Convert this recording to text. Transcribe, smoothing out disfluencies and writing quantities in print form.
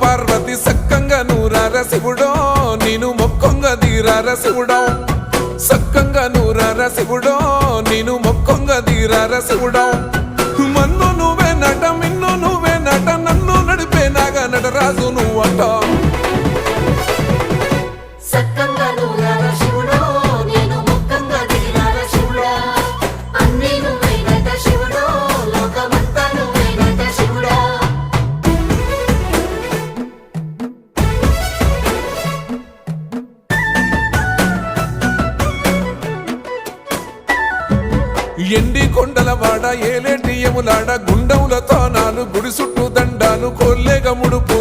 పార్వతి సక్కంగా నూరార శివుడో నేను మొక్కొంగ దీరార శివుడో సక్కంగా నూరార శివుడో నేను మొక్కొంగ దీరార శివుడో మన్ను నువ్వే నట మిన్ను నువ్వే నట నన్ను నడిపే నాగా నటరాజు నువ్వట ఎండి కొండలవాడ ఏలేటి యములాడ గుండములతో నాలు గుడి చుట్టూ దండాలు కొల్లేగ ముడుపు